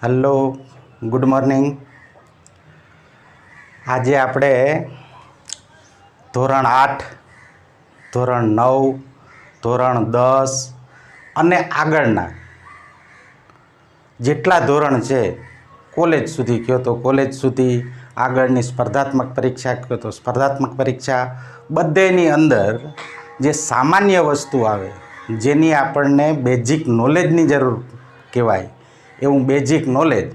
Hello, good morning. આજે આપણે ધોરણ 8, ધોરણ 9, ધોરણ 10 અને આગળના જેટલા ધોરણ છે, કોલેજ સુધી કહો તો કોલેજ સુધી, આગળની સ્પર્ધાત્મક પરીક્ષા કહો તો સ્પર્ધાત્મક પરીક્ષા, બધેની અંદર જે સામાન્ય વસ્તુ આવે, જેની આપણને બેઝિક નોલેજની જરૂર કહેવાય, એવું બેઝિક નોલેજ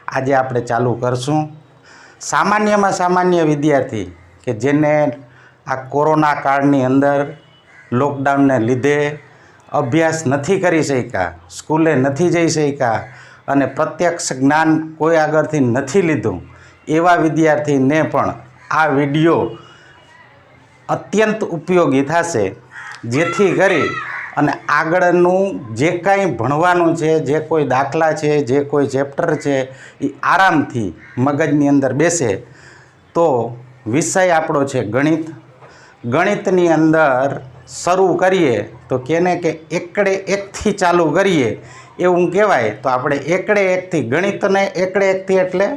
આજે આપણે ચાલુ કરશું. સામાન્યમાં સામાન્ય વિદ્યાર્થી કે જેને આ કોરોના કાળની અંદર લોકડાઉનને લીધે અભ્યાસ નથી કરી શક્યા, સ્કૂલે નથી જઈ શક્યા અને પ્રત્યક્ષ જ્ઞાન કોઈ આગળથી નથી લીધું, એવા વિદ્યાર્થીને પણ આ વિડીયો અત્યંત ઉપયોગી થશે, જેથી કરી અને આગળનું જે કાંઈ ભણવાનું છે, જે કોઈ દાખલા છે, જે કોઈ ચેપ્ટર છે, એ આરામથી મગજની અંદર બેસે. તો વિષય આપણો છે ગણિત. ગણિતની અંદર શરૂ કરીએ તો કેને કે એકડે એકથી ચાલુ કરીએ એવું કહેવાય. તો આપણે એકડે એકથી ગણિતને એકડે એકથી એટલે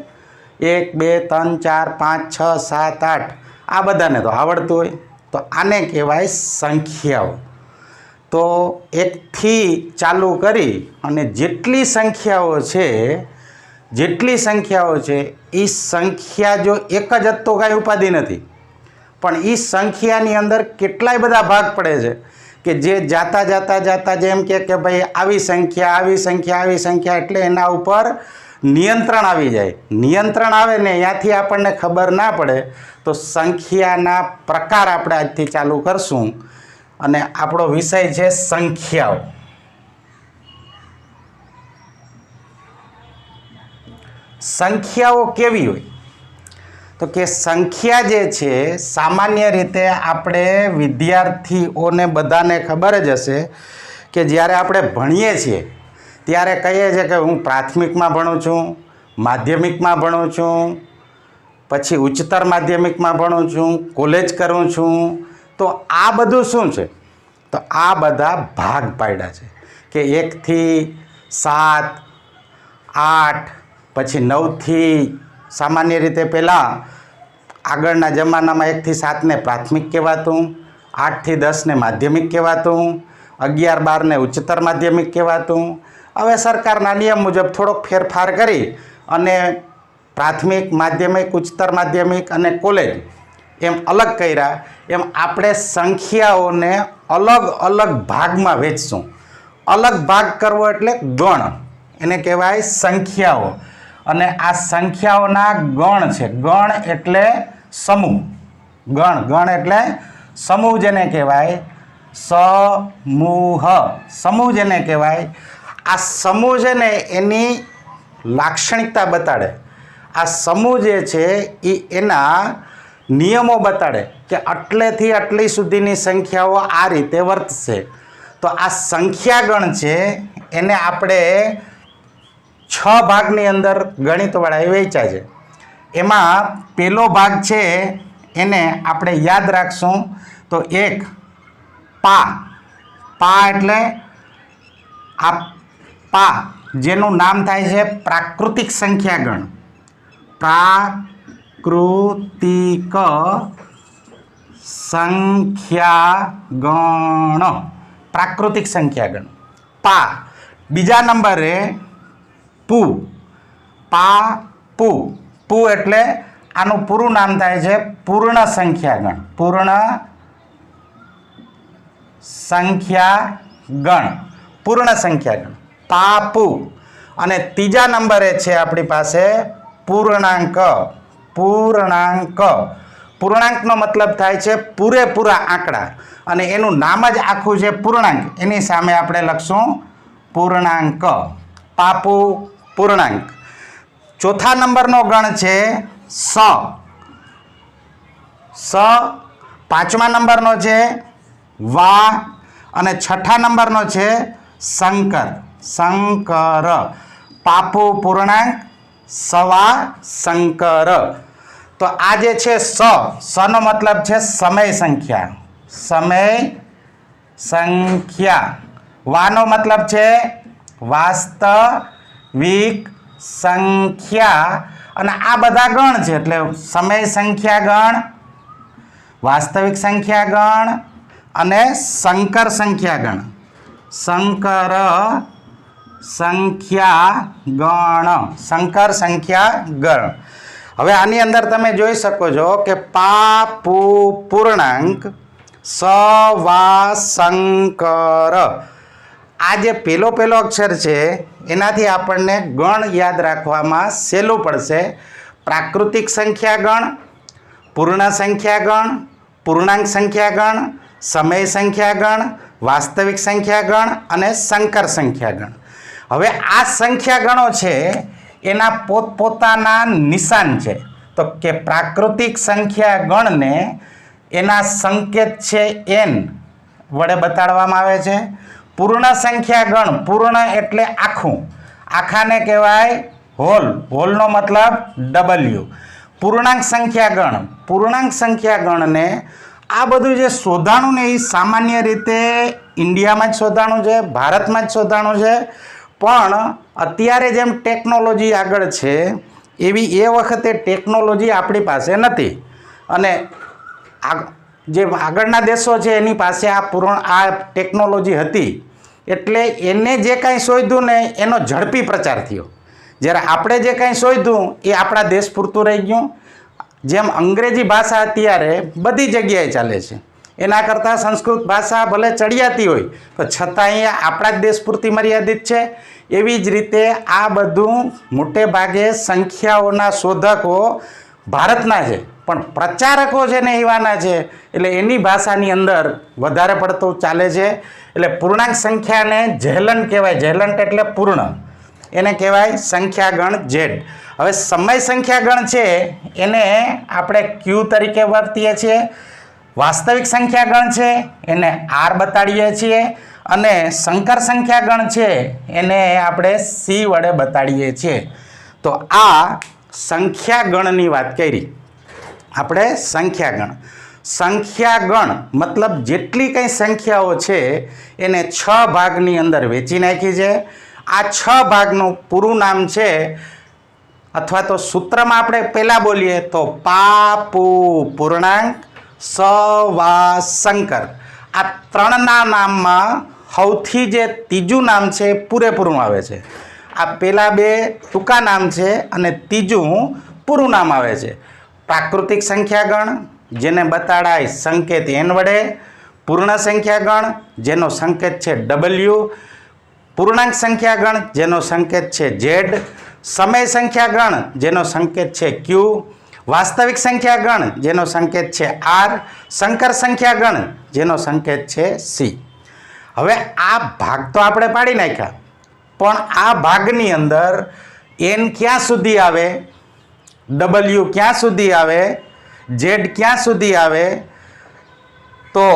1, 2, 3, 4, 5, 6, 7, 8 આ બધાને તો આવડતું હોય, તો આને કહેવાય સંખ્યાઓ. તો એકથી ચાલુ કરી અને જેટલી સંખ્યાઓ છે એ સંખ્યા જો એક જ તો કાંઈ ઉપાધિ નથી, પણ એ સંખ્યાની અંદર કેટલાય બધા ભાગ પડે છે કે જે જાતા જેમ કે ભાઈ આવી સંખ્યા એટલે એના ઉપર નિયંત્રણ આવી જાય. નિયંત્રણ આવે ને ત્યાંથી આપણને ખબર ના પડે. તો સંખ્યાના પ્રકાર આપણે આજથી ચાલુ કરશું અને આપણો વિષય છે સંખ્યાઓ. સંખ્યાઓ કેવી હોય? તો કે સંખ્યા જે છે, સામાન્ય રીતે આપણે વિદ્યાર્થીઓને બધાને ખબર જ હશે કે જ્યારે આપણે ભણીએ છીએ ત્યારે કહીએ છીએ કે હું પ્રાથમિકમાં ભણું છું, માધ્યમિકમાં ભણું છું, પછી ઉચ્ચતર માધ્યમિકમાં ભણું છું, કોલેજ કરું છું. તો આ બધું શું છે? તો આ બધા ભાગ પાડ્યા છે કે 1 થી 7, 8, પછી 9 થી સામાન્ય રીતે પહેલાં આગળના જમાનામાં 1 થી 7ને પ્રાથમિક કહેવાતું, 8 થી 10ને માધ્યમિક કહેવાતું, 11, 12ને ઉચ્ચતર માધ્યમિક કહેવાતું. હવે સરકારના નિયમ મુજબ થોડોક ફેરફાર કરી અને પ્રાથમિક, માધ્યમિક, ઉચ્ચતર માધ્યમિક અને કોલેજ એમ અલગ કર્યા. એમ આપણે સંખ્યાઓને અલગ અલગ ભાગમાં વહેંચશું. અલગ ભાગ કરવો એટલે ગણ, એને કહેવાય સંખ્યાઓ. અને આ સંખ્યાઓના ગણ છે. ગણ એટલે સમૂહ. ગણ એટલે સમૂહ, જેને કહેવાય સમૂહ. સમૂહ જેને કહેવાય. આ સમૂહ છે ને એની લાક્ષણિકતા બતાડે. આ સમૂહ જે છે એ એના નિયમો બતાડે કે આટલેથી આટલી સુધીની સંખ્યાઓ આ રીતે વર્તશે. તો આ સંખ્યાગણ છે એને આપણે 6 ભાગની અંદર ગણિતવાળાએ વહેંચ્યા છે. એમાં પહેલો ભાગ છે એને આપણે યાદ રાખશું. તો એક પા એટલે આ પા જેનું નામ થાય છે પ્રાકૃતિક સંખ્યાગણ. પ્રાકૃતિક સંખ્યાગણ. પ્રાકૃતિક સંખ્યાગણ પા. બીજા નંબરે પુ. પુ એટલે આનું પૂરું નામ થાય છે પૂર્ણ સંખ્યાગણ. પૂર્ણ સંખ્યાગણ. પૂર્ણ સંખ્યાગણ પાપુ. અને ત્રીજા નંબરે છે આપણી પાસે પૂર્ણાંક. પૂર્ણાંકનો મતલબ થાય છે પૂરેપૂરા આંકડા, અને એનું નામ જ આખું છે પૂર્ણાંક. એની સામે આપણે લખશું પૂર્ણાંક. પાપુ, પૂર્ણાંક. ચોથા નંબરનો ગણ છે સ. પાંચમા નંબરનો છે વા, અને છઠ્ઠા નંબરનો છે શંકર. પાપુ પૂર્ણાંક, સવા શંકર. તો આ જે છે નો મતલબ છે સમય સંખ્યા. વાનો મતલબ છે વાસ્તવિક સંખ્યા અને આ બધા ગણ છે એટલે સમય સંખ્યા ગણ, વાસ્તવિક સંખ્યા ગણ અને સંકર સંખ્યા ગણ. સંકર સંખ્યા ગણ, સંકર સંખ્યા ગણ. હવે આની અંદર તમે જોઈ શકો છો કે પા પુ પૂર્ણાંક સ વા સંકર. આ જે પેલો અક્ષર છે એનાથી આપણને ગણ યાદ રાખવામાં સહેલું પડશે. પ્રાકૃતિક સંખ્યા ગણ, પૂર્ણ સંખ્યા ગણ, પૂર્ણાંક સંખ્યા ગણ, સમય સંખ્યા ગણ, વાસ્તવિક સંખ્યા ગણ અને સંકર સંખ્યા ગણ. હવે આ સંખ્યા ગણો છે એના પોતપોતાના નિશાન છે. તો કે પ્રાકૃતિક સંખ્યા ગણને એના સંકેત છે n વડે બતાડવામાં આવે છે. પૂર્ણ સંખ્યા ગણ, પૂર્ણ એટલે આખું, આખાને કહેવાય હોલ, હોલનો મતલબ W. પૂર્ણાંક સંખ્યા ગણ, પૂર્ણાંક સંખ્યા ગણને આ બધું જે શોધાણું ને એ સામાન્ય રીતે ઇન્ડિયામાં જ શોધાણું છે, ભારતમાં જ શોધાણું છે. પણ અત્યારે જેમ ટેકનોલોજી આગળ છે એવી એ વખતે ટેકનોલોજી આપણી પાસે નથી અને જે આગળના દેશો છે એની પાસે આ ટેકનોલોજી હતી એટલે એને જે કાંઈ શોધ્યું ને એનો ઝડપી પ્રચાર થયો. જ્યારે આપણે જે કાંઈ શોધ્યું એ આપણા દેશ પૂરતું રહી ગયું. જેમ અંગ્રેજી ભાષા અત્યારે બધી જગ્યાએ ચાલે છે, એના કરતાં સંસ્કૃત ભાષા ભલે ચડિયાતી હોય તો છતાં અહીંયા આપણા જ દેશ પૂરતી મર્યાદિત છે. એવી જ રીતે આ બધું મોટે ભાગે સંખ્યાઓના શોધકો ભારતના છે પણ પ્રચારકો છે ને એવાના છે એટલે એની ભાષાની અંદર વધારે પડતું ચાલે છે. એટલે પૂર્ણાંક સંખ્યાને ઝેલન્ટ કહેવાય, ઝેલન્ટ એટલે પૂર્ણ, એને કહેવાય સંખ્યાગણ Z. હવે સમય સંખ્યાગણ છે એને આપણે Q તરીકે વર્તીએ છીએ. વાસ્તવિક સંખ્યાગણ છે એને R બતાડીએ છીએ અને સંકર સંખ્યાગણ છે એને આપણે C વડે બતાડીએ છીએ. તો આ સંખ્યાગણની વાત કરી આપણે. સંખ્યાગણ, સંખ્યાગણ મતલબ જેટલી કંઈ સંખ્યાઓ છે એને 6 ભાગની અંદર વેચી નાખી છે. આ 6 ભાગનું પૂરું નામ છે અથવા તો સૂત્રમાં આપણે પહેલાં બોલીએ તો પા પુ પૂર્ણાંક સ વા સંકર. આ ત્રણના નામમાં સૌથી જે ત્રીજું નામ છે પૂરેપૂરું આવે છે. આ પહેલાં 2 ટૂંકા નામ છે અને ત્રીજું પૂરું નામ આવે છે. પ્રાકૃતિક સંખ્યાગણ જેને બતાડાય સંકેત n વડે, પૂર્ણ સંખ્યાગણ જેનો સંકેત છે W, પૂર્ણાંક સંખ્યાગણ જેનો સંકેત છે Z, સમય સંખ્યાગણ જેનો સંકેત છે Q, વાસ્તવિક સંખ્યાગણ જેનો સંકેત છે R, સંકર સંખ્યાગણ જેનો સંકેત છે C. હવે આ ભાગ તો આપણે પાડી નાખ્યા પણ આ ભાગની અંદર n ક્યાં સુધી આવે, W ક્યાં સુધી આવે, Z ક્યાં સુધી આવે, તો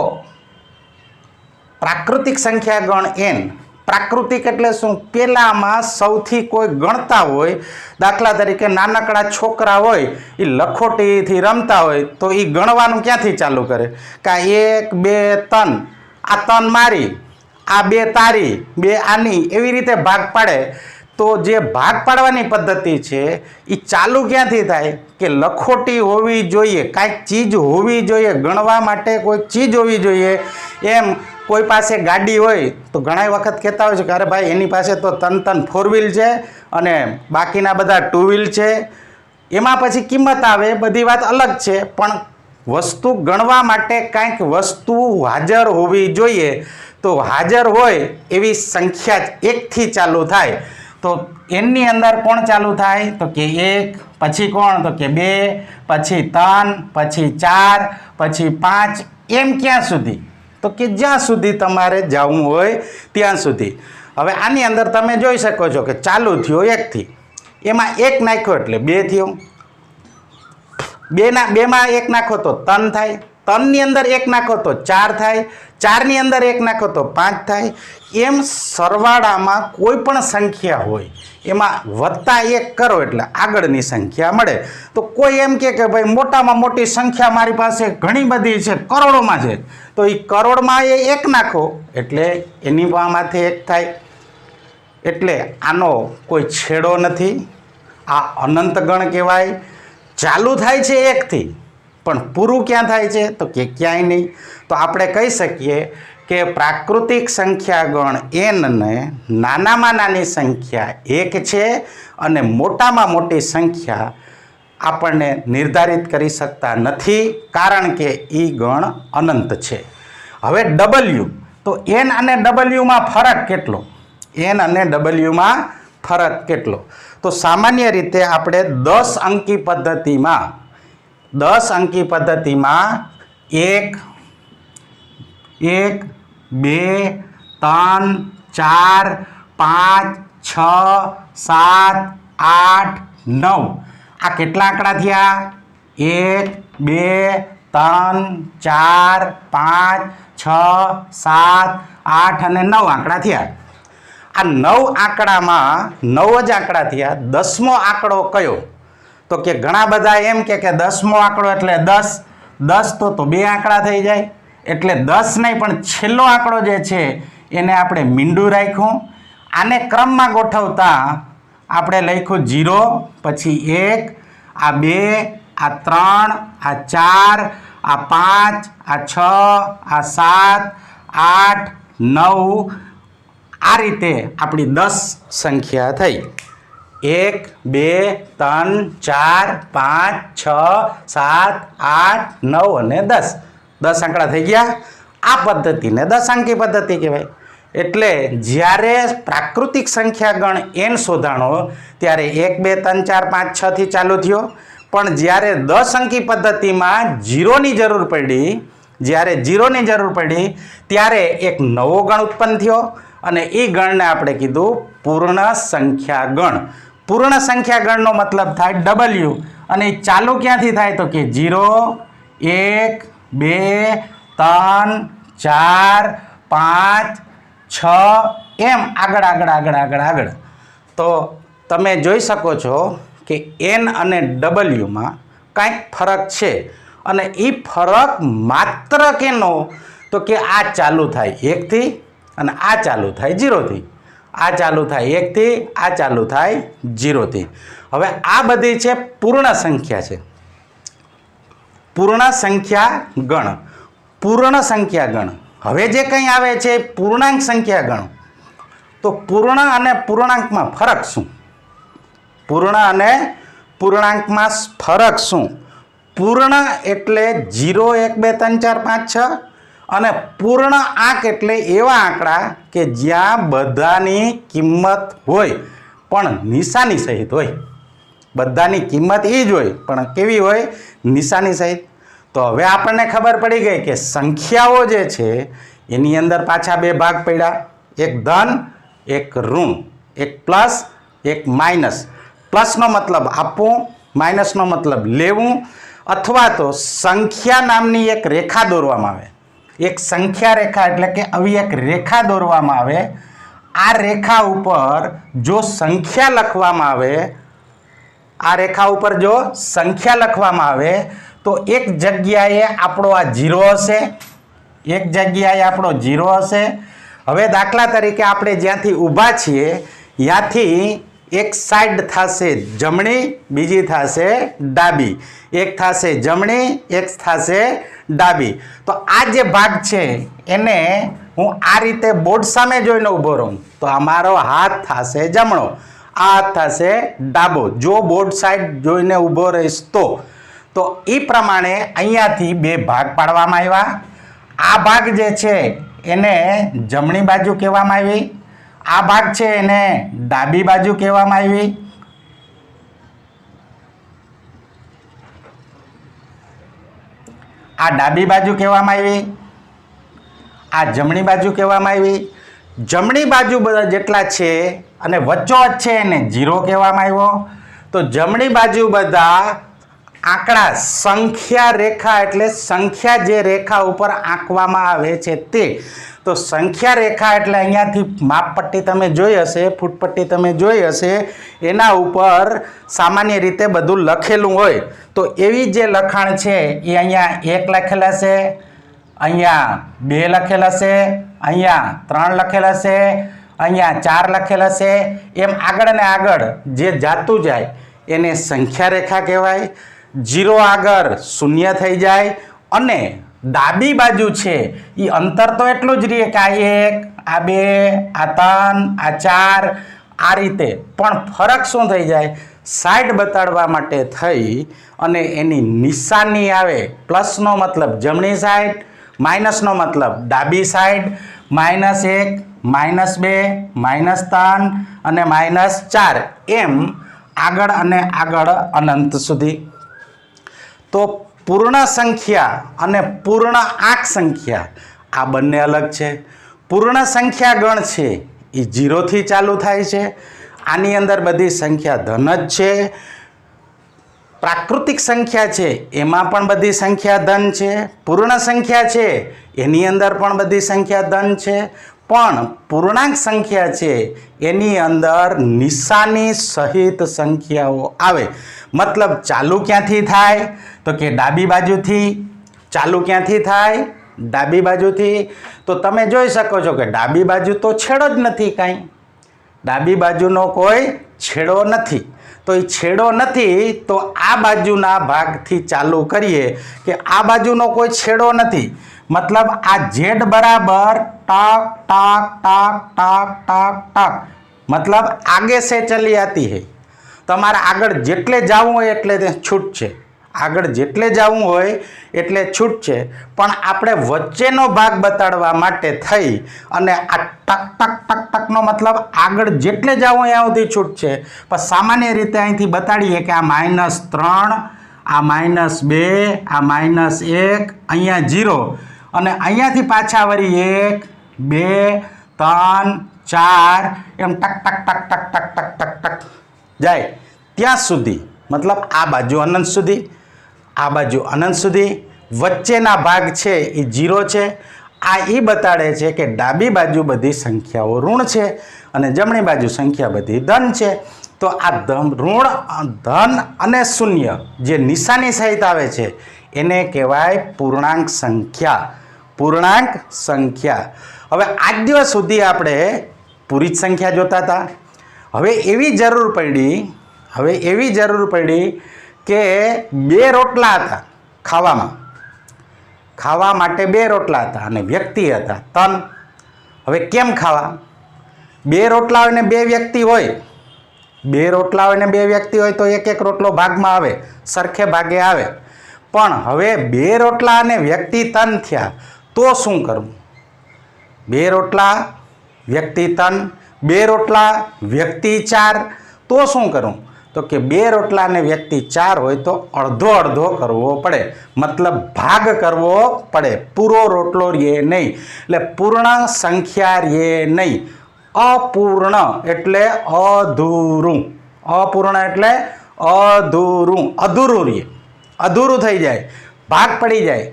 પ્રાકૃતિક સંખ્યાગણ n. પ્રાકૃતિક એટલે શું? પહેલામાં સૌથી કોઈ ગણતા હોય, દાખલા તરીકે નાનકડા છોકરા હોય એ લખોટીથી રમતા હોય તો એ ગણવાનું ક્યાંથી ચાલુ કરે? કાં 1 2 3, આ 3 મારી, આ 2 તારી, 2 આની, એવી રીતે ભાગ પાડે. તો જે ભાગ પાડવાની પદ્ધતિ છે એ ચાલુ ક્યાંથી થાય કે લખોટી હોવી જોઈએ, કાંઈક ચીજ હોવી જોઈએ, ગણવા માટે કોઈ ચીજ હોવી જોઈએ. એમ કોઈ પાસે ગાડી હોય તો ઘણા વખત કહેતા હોય છે કે અરે ભાઈ એની પાસે તો 3 4 વ્હીલ છે અને બાકીના બધા 2 વ્હીલ છે. એમાં પછી કિંમત આવે, બધી વાત અલગ છે, પણ વસ્તુ ગણવા માટે કાંઈક વસ્તુ હાજર હોવી જોઈએ. તો હાજર હોય એવી સંખ્યા 1 થી ચાલુ થાય. તો એની અંદર કોણ ચાલુ થાય તો કે 1, પછી કોણ તો કે 2, પછી 3, પછી 4, પછી 5, એમ ક્યાં સુધી તો કે જ્યાં સુધી તમારે જવું હોય ત્યાં સુધી. હવે આની અંદર તમે જોઈ શકો છો કે ચાલુ થયો 1 થી, એમાં 1 નાખ્યો એટલે 2 થયો, 2માં 1 નાખો તો 3 થાય, 3ની અંદર 1 નાખો તો 4 થાય, 4ની અંદર 1 નાખો તો 5 થાય. એમ સરવાળામાં કોઈ પણ સંખ્યા હોય એમાં +1 કરો એટલે આગળની સંખ્યા મળે. તો કોઈ એમ કે ભાઈ મોટામાં મોટી સંખ્યા મારી પાસે ઘણી બધી છે, કરોડોમાં છે, તો એ કરોડમાં 1 નાખો એટલે એની માંથી 1 થાય. એટલે આનો કોઈ છેડો નથી, આ અનંત ગણ કહેવાય. ચાલુ થાય છે એકથી, પણ પૂરું ક્યાં થાય છે તો કે ક્યાંય નહીં. તો આપણે કહી શકીએ કે પ્રાકૃતિક સંખ્યા ગણ એનને નાનામાં નાની સંખ્યા એક છે અને મોટામાં મોટી સંખ્યા આપણને નિર્ધારિત કરી શકતા નથી, કારણ કે એ ગણ અનંત છે. હવે ડબલ્યુ, તો એન અને ડબલ્યુમાં ફરક કેટલો? એન અને ડબલ્યુમાં ફરક કેટલો? તો સામાન્ય રીતે આપણે 10 અંકી પદ્ધતિમાં 1 1 2 3 4 5 6 7 8 9 આ કેટલા આંકડા થયા? 1 2 3 4 5 6 7 8 અને 9 આંકડા થયા. આ 9 આંકડામાં 9 જ આંકડા થયા. 10મો આંકડો કયો? તો કે ઘણા બધા એમ કે 10મો આંકડો એટલે 10 10 તો 2 આંકડા થઈ જાય, એટલે 10 નહીં પણ છેલ્લો આંકડો જે છે એને આપણે મીંડું રાખ્યું. આને ક્રમમાં ગોઠવતા આપણે લખ્યું 0, પછી 1, આ 2, આ 3, આ 4, આ 5, આ 6, આ 7, 8, 9. આ રીતે આપણી 10 સંખ્યા થઈ. 1 2 3 4 5 6 7 8 9 અને 10 આંકડા થઈ ગયા. આ પદ્ધતિને 10 અંકી પદ્ધતિ કહેવાય. એટલે જ્યારે પ્રાકૃતિક સંખ્યા ગણ એન શોધાણો ત્યારે 1 2 3 4 5 6 થી ચાલુ થયો, પણ જ્યારે 10 અંકી પદ્ધતિમાં 0ની જરૂર પડી, ત્યારે એક નવો ગણ ઉત્પન્ન થયો અને એ ગણને આપણે કીધું પૂર્ણ સંખ્યા ગણ. પૂર્ણ સંખ્યા ગણનો મતલબ થાય ડબલ્યુ, અને ચાલુ ક્યાંથી થાય તો કે 0 1 2 3 4 5 6 એમ આગળ. તો તમે જોઈ શકો છો કે એન અને ડબલ્યુમાં કાંઈક ફરક છે, અને એ ફરક માત્ર કેનો? તો કે આ ચાલુ થાય 1 થી અને આ ચાલુ થાય 0 થી. આ ચાલુ થાય 1 થી, આ ચાલુ થાય 0 થી. હવે આ બધી છે પૂર્ણ સંખ્યા છે. પૂર્ણ સંખ્યા ગણ. પૂર્ણ સંખ્યા ગણ. હવે જે કંઈ આવે છે પૂર્ણાંક સંખ્યા ગણ. તો પૂર્ણ અને પૂર્ણાંકમાં ફરક શું? પૂર્ણ અને પૂર્ણાંકમાં ફરક શું? પૂર્ણ એટલે 0 1 2 3 4 5 6, અને પૂર્ણ આંક એટલે એવા આંકડા કે જ્યાં બધાની કિંમત હોય પણ નિશાની સહિત હોય. બધાની કિંમત એ જ હોય પણ કેવી હોય? નિશાની સહિત. તો હવે આપણને ખબર પડી ગઈ કે સંખ્યાઓ જે છે એની અંદર પાછા 2 ભાગ પડ્યા, એક ધન એક ઋણ, એક પ્લસ એક માઇનસ. પ્લસનો મતલબ આપવું, માઇનસનો મતલબ લેવું, અથવા તો સંખ્યા નામની એક રેખા દોરવામાં આવે. એક સંખ્યા રેખા એટલે કે આવી એક રેખા દોરવામાં આવે. આ રેખા ઉપર જો સંખ્યા લખવામાં આવે, આ રેખા ઉપર જો સંખ્યા લખવામાં આવે તો એક જગ્યાએ આપણો આ 0 હશે, એક જગ્યાએ આપણો 0 હશે. હવે દાખલા તરીકે આપણે જ્યાંથી ઊભા છીએ ત્યાંથી એક સાઈડ થશે જમણી, બીજી થશે ડાબી. એક થશે જમણી, એક થશે ડાબી. તો આ જે ભાગ છે એને હું આ રીતે બોર્ડ સામે જોઈને ઊભો રહું તો અમારો હાથ થશે જમણો, આ હાથ થશે ડાબો. જો બોર્ડ સાઈડ જોઈને ઊભો રહીશ તો એ પ્રમાણે અહીંયાથી 2 ભાગ પાડવામાં આવ્યા. આ ભાગ જે છે એને જમણી બાજુ કહેવામાં આવી, આ ભાગ છે એને ડાબી બાજુ કહેવામાં આવી. આ ડાબી બાજુ કહેવામાં આવી, આ જમણી બાજુ કહેવામાં આવી. જમણી બાજુ બધા જેટલા છે અને વચ્ચોવચ્ચ છે એને 0 કહેવામાં આવ્યો. તો જમણી બાજુ બધા આંકડા સંખ્યા રેખા એટલે સંખ્યા જે રેખા ઉપર આંકવામાં આવે છે તે. તો સંખ્યા રેખા એટલે અહીંયાથી માપપટ્ટી તમે જોઈ હશે, ફૂટપટ્ટી તમે જોઈ હશે, એના ઉપર સામાન્ય રીતે બધું લખેલું હોય. તો એવી જે લખાણ છે એ અહીંયા 1 લખેલા છે, અહીંયા 2 લખેલા છે, અહીંયા 3 લખેલા છે, અહીંયા 4 લખેલા છે. એમ આગળ ને આગળ જે જાતું જાય એને સંખ્યા રેખા કહેવાય. 0 આગળ શૂન્ય થઈ જાય અને ડાબી બાજુ છે એ અંતર તો એટલું જ રહે કે આ 1, આ 2, આ 3, આ 4 આ રીતે, પણ ફરક શું થઈ જાય? સાઈડ બતાડવા માટે થઈ અને એની નિશાની આવે. પ્લસનો મતલબ જમણી સાઈડ, માઇનસનો મતલબ ડાબી સાઈડ. -1, -2, -3 અને -4 એમ આગળ અને આગળ અનંત સુધી. તો પૂર્ણ સંખ્યા અને પૂર્ણ આંક સંખ્યા આ બંને અલગ છે. પૂર્ણ સંખ્યા ગણ છે એ 0 થી ચાલુ થાય છે. આની અંદર બધી સંખ્યા ધન જ છે. પ્રાકૃતિક સંખ્યા છે એમાં પણ બધી સંખ્યા ધન છે. પૂર્ણ સંખ્યા છે એની અંદર પણ બધી સંખ્યા ધન છે. પણ પૂર્ણાંક સંખ્યા છે એની અંદર નિશાની સહિત સંખ્યાઓ આવે. મતલબ ચાલુ ક્યાંથી થાય? તો કે ડાબી બાજુથી. ચાલુ ક્યાંથી થાય? ડાબી બાજુથી. તો તમે જોઈ શકો છો કે ડાબી બાજુ તો છેડો જ નથી કાંઈ. ડાબી બાજુનો કોઈ છેડો નથી. તો એ છેડો નથી તો આ બાજુના ભાગથી ચાલુ કરીએ કે આ બાજુનો કોઈ છેડો નથી. मतलब आ जेड बराबर टक टक टक टक टक टक मतलब आगे से चली आती है. तमारे आगळ जेटले जावुं होय एटले छूट छे. आगळ जेटले जावुं होय एटले छूट छे. पण आपणे वच्चेनो भाग बताडवा माटे थई अने आ टक टक टक टक नो मतलब आगळ जेटले जावुं त्यां सुधी छूट छे. पण सामान्य रीते અહીંથી બતાડીએ કે આ -3 आ -2 आ -1 અહીંયા 0 અને અહીંયાથી પાછા વળી 1 2 3 4 એમ ટક ટક ટક ટક ટક ટક ટક ટક જાય ત્યાં સુધી. मतलब आ बाजू अनंत सुधी, आ बाजू अनंत सुधी. वच्चेना भाग छे ए 0 छे. आ ई बताड़े छे के डाबी बाजू बधी संख्याओ ऋण छे अने जमणी बाजू संख्या बधी धन छे. तो आ ऋण धन अने शून्य जे निशानी सहित आवे छे एने कहेवाय पूर्णांक संख्या. पूर्णांक संख्या. हवे आज दिवस सुधी आपणे पूरी ज संख्या जोता था. हवे एवी जरूर पड़ी के 2 रोटला हता खावामां. खावा माटे 2 रोटला हता अने व्यक्ति हता 3. हवे केम खावा? 2 रोटला होय ने 2 व्यक्ति होय. 2 रोटला होय ने 2 व्यक्ति होय तो एक रोटलो भागमां आवे, सरखे भागे आवे. पण हवे 2 रोटला अने व्यक्ति 3 थया तो शुं करवुं? 2 रोटला व्यक्ति 3, 2 रोटला व्यक्ति 4 तो शुं करूं? तो कि 2 रोटला ने व्यक्ति 4 होय तो अर्धो अर्धो करवो पड़े. मतलब भाग करवो पड़े. पूरो रोटलो रहे नहीं. એટલે પૂર્ણ સંખ્યા रहे नहीं. अपूर्ण एटले अधूरुं. अपूर्ण एटले अधूरुं. अधूरुं रहे, अधूरुं थई जाए, भाग पड़ी जाए.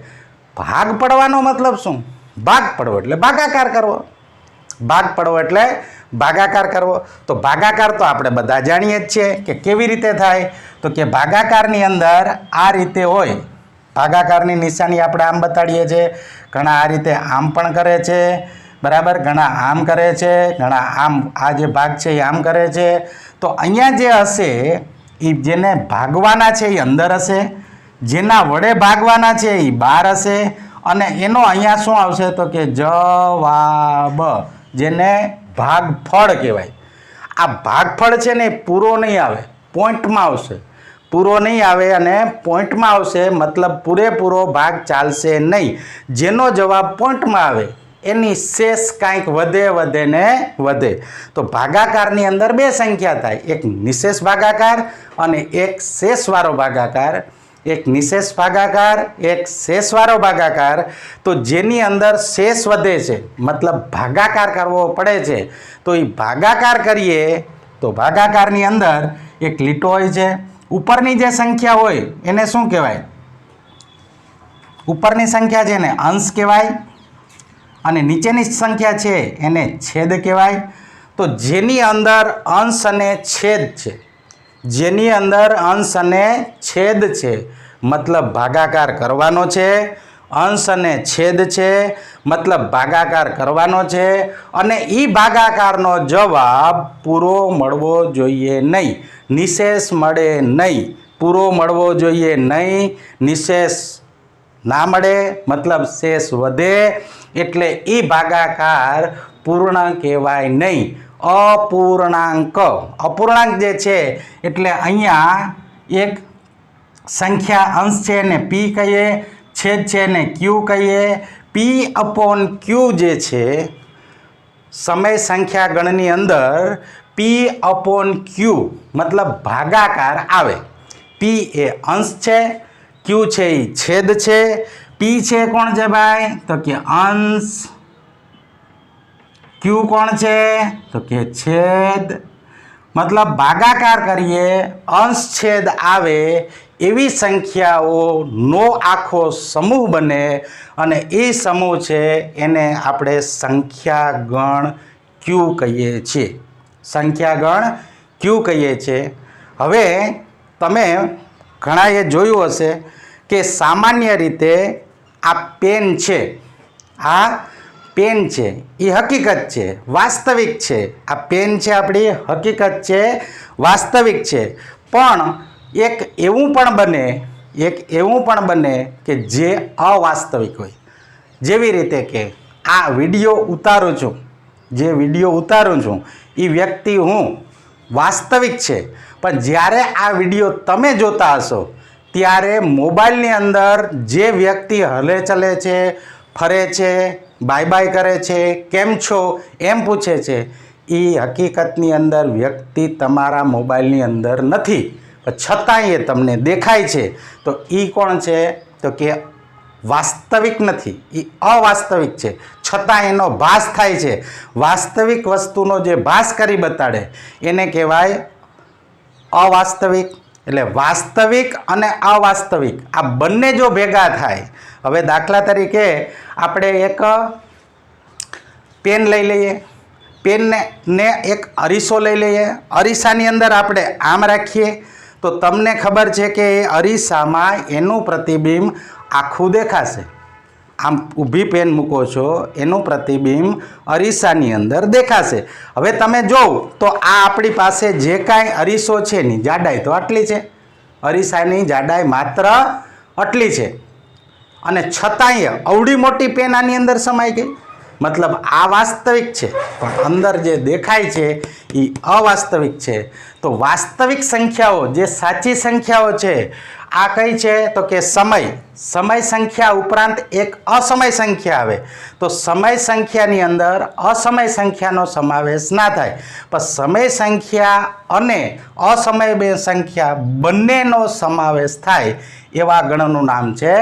भाग पड़वानो मतलब शुं? भाग पड़वो एटले भागाकार करवो. भाग पड़वो एटले भागाकार करवो. तो भागाकार तो आपणे बधा जाणीए ज छीए के केवी रीते थाय. तो के भागाकारनी अंदर आ रीते होय. भागाकारनी निशानी आपणे आम बताडीए छे. घणा आ रीते आम पण करे छे, बराबर. घणा आम करे छे, घणा आम. आ जे भाग छे ए आम करे छे. तो अहींया जे हशे ए जेने भागवाना छे ए अंदर हशे, जेना वडे भागवाना छे ए बहार हशे અને એનો અહીંયા શું આવશે? તો કે જવાબ, જેને ભાગફળ કહેવાય. આ ભાગફળ છે ને પૂરો નહીં આવે, પોઈન્ટમાં આવશે. પૂરો નહીં આવે અને પોઈન્ટમાં આવશે. મતલબ પૂરેપૂરો ભાગ ચાલશે નહીં. જેનો જવાબ પોઈન્ટમાં આવે એની શેષ કાંઈક વધે ને વધે. તો ભાગાકારની અંદર 2 સંખ્યા થાય. એક નિશેષ ભાગાકાર અને એક શેષવાળો ભાગાકાર. एक निशेष भागाकार, एक शेषवाळो भागाकार. तो जेनी अंदर शेष वधे छे मतलब भागाकार करवो पड़े छे. तो ये भागाकार करिए तो भागाकारनी अंदर एक लीटो होय छे. उपरनी जे संख्या होय एने शुं कहेवाय? उपरनी संख्या छे ने अंश कहेवाय अने नीचेनी संख्या छे एने छेद कहेवाय. तो जेनी अंदर अंश अने छेद छे, जेनी अंदर अंश अने छेद छे मतलब भागाकार करवानो छे. अंश अने छेद छे मतलब भागाकार करवानो छे. अने ई भागाकारनो जवाब पूरो मळवो जोईए नहीं. નિશેષ મળે નહીં, પૂરો મળવો જોઈએ નહીં, નિશેષ ના મળે મતલબ શેષ વધે એટલે એ ભાગાકાર પૂર્ણ કહેવાય નહીં, અપૂર્ણાંક. અપૂર્ણાંક જે છે એટલે અહીંયા એક સંખ્યા અંશ છે એને પી કહીએ, છેદ છે એને ક્યુ કહીએ. પી અપોન ક્યુ જે છે સમય સંખ્યા ગણની અંદર પી અપોન ક્યુ મતલબ ભાગાકાર આવે. પી એ અંશ છે, ક્યુ છે એ છેદ છે. પી છે કોણ છે ભાઈ? તો કે અંશ. ક્યુ કોણ છે? તો કે છેદ. મતલબ ભાગાકાર કરીએ અંશ છેદ આવે એવી સંખ્યાઓનો આખો સમૂહ બને અને એ સમૂહ છે એને આપણે સંખ્યા ગણ ક્યુ કહીએ છીએ. સંખ્યા ગણ ક્યુ કહીએ છીએ. હવે તમે ઘણાએ જોયું હશે કે સામાન્ય રીતે આ પેન છે, આ પેન છે એ હકીકત છે, વાસ્તવિક છે. આ પેન છે આપણી હકીકત છે, વાસ્તવિક છે. પણ એક એવું પણ બને કે જે અવાસ્તવિક હોય. જેવી રીતે કે આ વિડીયો ઉતારું છું, જે વિડીયો ઉતારું છું એ વ્યક્તિ હું વાસ્તવિક છે, પણ જ્યારે આ વિડીયો તમે જોતા હશો ત્યારે મોબાઈલની અંદર જે વ્યક્તિ હલે ચલે છે, ફરે છે, બાય બાય કરે છે, કેમ છો એમ પૂછે છે, એ હકીકતની અંદર વ્યક્તિ તમારા મોબાઈલની અંદર નથી, છતાંય એ તમને દેખાય છે. તો એ કોણ છે? તો કે વાસ્તવિક નથી, એ અવાસ્તવિક છે, છતાં એનો ભાસ થાય છે. વાસ્તવિક વસ્તુનો જે ભાસ કરી બતાડે એને કહેવાય અવાસ્તવિક. એટલે વાસ્તવિક અને અવાસ્તવિક આ બંને જો ભેગા થાય, હવે દાખલા તરીકે આપણે એક પેન લઈ લઈએ, પેનને એક અરીસો લઈ લઈએ, અરીસાની અંદર આપણે આમ રાખીએ તો તમને ખબર છે કે એ અરીસામાં એનું પ્રતિબિંબ આખું દેખાશે. આમ ઊભી પેન મૂકો છો એનું પ્રતિબિંબ અરીસાની અંદર દેખાશે. હવે તમે જોવો તો આ આપણી પાસે જે કાંઈ અરીસો છે એની જાડાઈ તો આટલી છે, અરીસાની જાડાઈ માત્ર આટલી છે, અને છતાંય અવડી મોટી પેન આની અંદર સમાઈ ગઈ. મતલબ આ વાસ્તવિક છે પણ અંદર જે દેખાય છે એ અવાસ્તવિક છે. તો વાસ્તવિક સંખ્યાઓ જે સાચી સંખ્યાઓ છે આ કઈ છે? તો કે સમય સંખ્યા ઉપરાંત એક અસમય સંખ્યા આવે. તો સમય સંખ્યાની અંદર અસમય સંખ્યાનો સમાવેશ ના થાય, પણ સમય સંખ્યા અને અસમય સંખ્યા બંનેનો સમાવેશ થાય એવા ગણનું નામ છે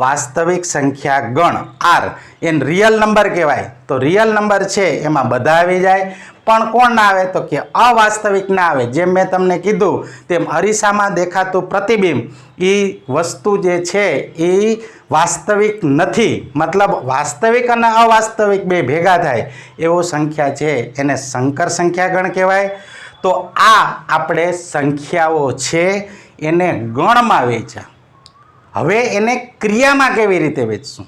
વાસ્તવિક સંખ્યા ગણ. આર એન રિયલ નંબર કહેવાય. તો રિયલ નંબર છે એમાં બધા આવી જાય, પણ કોણ ના આવે? તો કે અવાસ્તવિક ના આવે. જેમ મેં તમને કીધું તેમ અરીસામાં દેખાતું પ્રતિબિંબ એ વસ્તુ જે છે એ વાસ્તવિક નથી. મતલબ વાસ્તવિક અને અવાસ્તવિક બે ભેગા થાય એવો સંખ્યા છે એને સંકર સંખ્યા ગણ કહેવાય. તો આ આપણે સંખ્યાઓ છે એને ગણમાં વેચ્યા. હવે એને ક્રિયામાં કેવી રીતે વેચશું?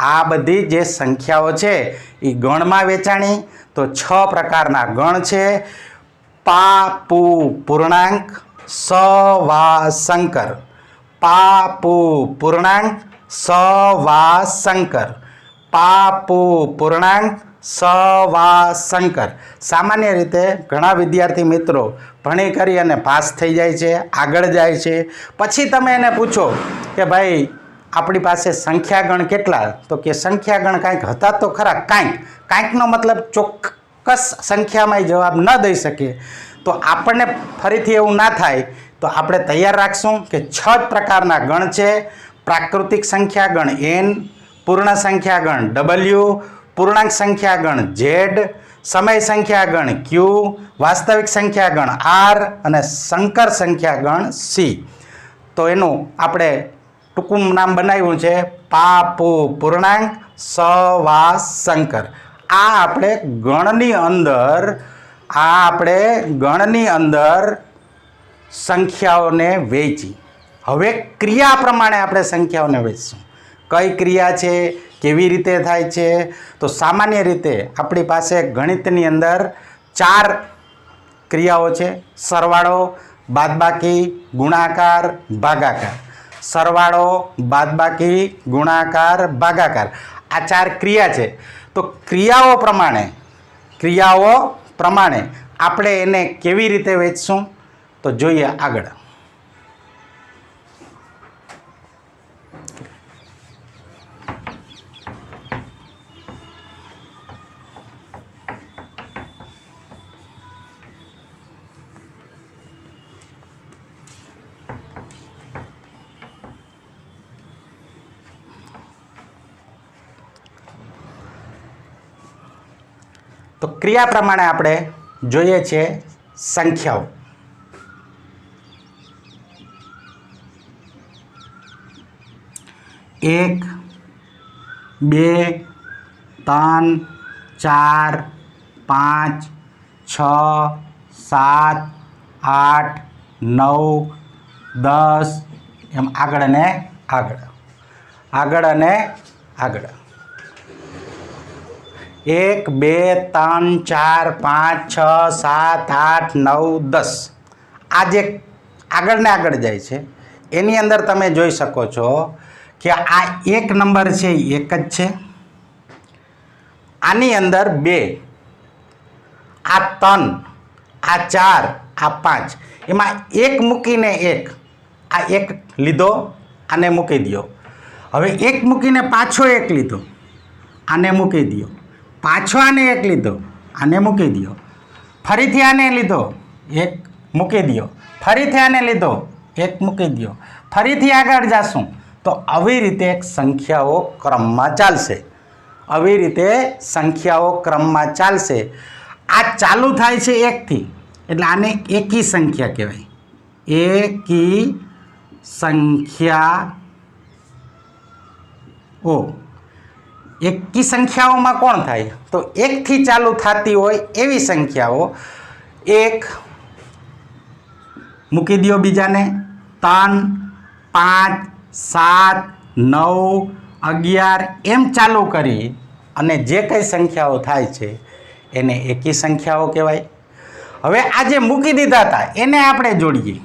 આ બધી જે સંખ્યાઓ છે એ ગણમાં વેચાણી. તો 6 પ્રકારના ગણ છે: પા પુ પૂર્ણાંક, સ વા સંકર. પા પુ પૂર્ણાંક, સ વા સંકર. પા પુ પૂર્ણાંક, સ વા સંકર. સામાન્ય રીતે ઘણા વિદ્યાર્થી મિત્રો ભણી કરી અને પાસ થઈ જાય છે, આગળ જાય છે. પછી તમે એને પૂછો કે ભાઈ આપણી પાસે સંખ્યાગણ કેટલા? તો કે સંખ્યાગણ કાંઈક હતા તો ખરા. કાંઈકનો મતલબ ચોક્કસ સંખ્યામાં જવાબ ન દઈ શકે. તો આપણને ફરીથી એવું ના થાય તો આપણે તૈયાર રાખશું કે 6 પ્રકારના ગણ છે: પ્રાકૃતિક સંખ્યાગણ એન, પૂર્ણ સંખ્યાગણ ડબલ્યુ, પૂર્ણાંક સંખ્યાગણ ઝેડ, સમય સંખ્યાગણ ક્યુ, વાસ્તવિક સંખ્યાગણ આર અને સંકર સંખ્યાગણ સી. તો એનું આપણે ટૂંકું નામ બનાવ્યું છે પા પુ પૂર્ણાંક, સ વા સંકર. આ આપણે ગણની અંદર સંખ્યાઓને વેચી. હવે ક્રિયા પ્રમાણે આપણે સંખ્યાઓને વેચીશું. કઈ ક્રિયા છે, કેવી રીતે થાય છે? તો સામાન્ય રીતે આપણી પાસે ગણિતની અંદર 4 ક્રિયાઓ છે: સરવાળો, બાદબાકી, ગુણાકાર, ભાગાકાર. સરવાળો, બાદબાકી, ગુણાકાર, ભાગાકાર. આ 4 ક્રિયા છે. તો ક્રિયાઓ પ્રમાણે આપણે એને કેવી રીતે વેચશું તો જોઈએ આગળ. તો ક્રિયા પ્રમાણે આપણે જોઈએ છે સંખ્યાઓ. 1 2 3 4 5 6 7 8 9 10 એમ આગળ અને આગળ. 1 2 3 4 5 6 7 8 9 10 આ જે આગળ ને આગળ જાય છે એની અંદર તમે જોઈ શકો છો કે આ 1 નંબર છે એ 1 જ છે. આની અંદર 2, આ 3, આ 4, આ 5 એમાં 1 મૂકીને 1 આ 1 લીધો આને મૂકી દો. હવે 1 મૂકીને પાછો 1 લીધો આને મૂકી દો. પાછો આને 1 લીધો આને મૂકી દો. ફરીથી આને લીધો 1 મૂકી દો. ફરીથી આને લીધો 1 મૂકી દો. ફરીથી આગળ જાશું તો આવી રીતે સંખ્યાઓ ક્રમમાં ચાલશે. આ ચાલુ થાય છે 1 થી એટલે આને એકી સંખ્યા કહેવાય. એકી સંખ્યાઓ. એકી સંખ્યાઓમાં કોણ થાય તો 1 થી ચાલુ થતી હોય એવી સંખ્યાઓ. 1 મૂકી દો બીજાને 3 5 7 9 11 એમ ચાલુ કરી અને જે કંઈ સંખ્યાઓ થાય છે એને એકી સંખ્યાઓ કહેવાય. હવે આ જે મૂકી દીધા હતા એને આપણે જોડીએ.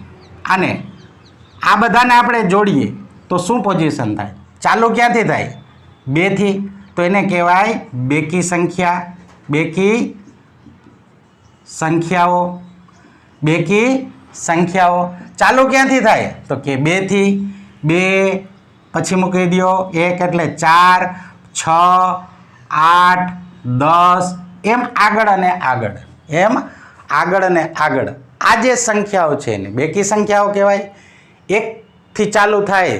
આ બધાને આપણે જોડીએ તો શું પોઝિશન થાય? ચાલુ ક્યાંથી થાય? 2 થી. તો એને કહેવાય બેકી સંખ્યાઓ. ચાલુ ક્યાંથી થાય તો કે 2 થી. 2 પછી મૂકી દો 1 એટલે 4 6 8 10 એમ આગળ અને આગળ. આ જે સંખ્યાઓ છે એને બેકી સંખ્યાઓ કહેવાય. 1 થી ચાલુ થાય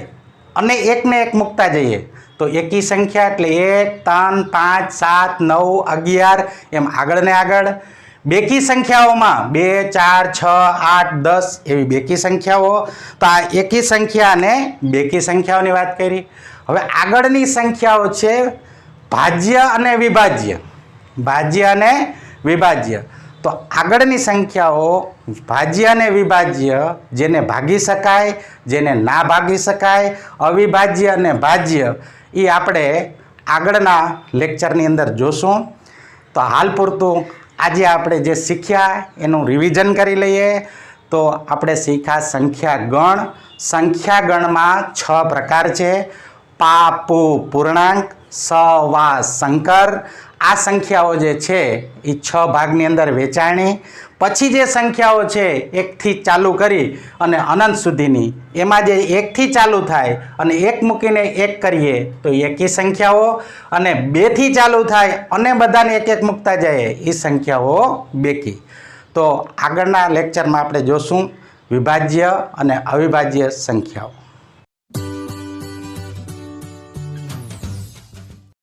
અને 1 ને 1 મૂકતા જઈએ તો એકી સંખ્યા એટલે 1 3 5 7 9 11 એમ આગળ ને આગળ. બેકી સંખ્યાઓમાં 2 4 6 8 10 એવી બેકી સંખ્યાઓ. તો આ એકી સંખ્યા અને બેકી સંખ્યાઓની વાત કરી. હવે આગળની સંખ્યાઓ છે ભાજ્ય અને વિભાજ્ય. તો આગળની સંખ્યાઓ ભાજ્ય અને વિભાજ્ય, જેને ભાગી શકાય જેને ના ભાગી શકાય, અવિભાજ્ય અને ભાજ્ય, એ આપણે આગળના લેક્ચરની અંદર જોશું. તો હાલ પૂરતું આજે આપણે જે શીખ્યા એનું રિવિઝન કરી લઈએ. તો આપણે શીખ્યા સંખ્યાગણમાં 6 પ્રકાર છે. પાપુ પૂર્ણાંક, સવા સંકર. આ સંખ્યાઓ જે છે એ 6 ભાગની અંદર વેચાણી. પછી જે સંખ્યાઓ છે 1 થી ચાલુ કરી અને અનંત સુધીની, એમાં જે 1 થી ચાલુ થાય અને 1 મૂકીને 1 કરીએ તો એકી સંખ્યાઓ, અને 2 થી ચાલુ થાય અને બધાને 1 1 મૂકતા જાય એ સંખ્યાઓ બેકી. તો આગળના લેક્ચરમાં આપણે જોશું વિભાજ્ય અને અવિભાજ્ય સંખ્યાઓ.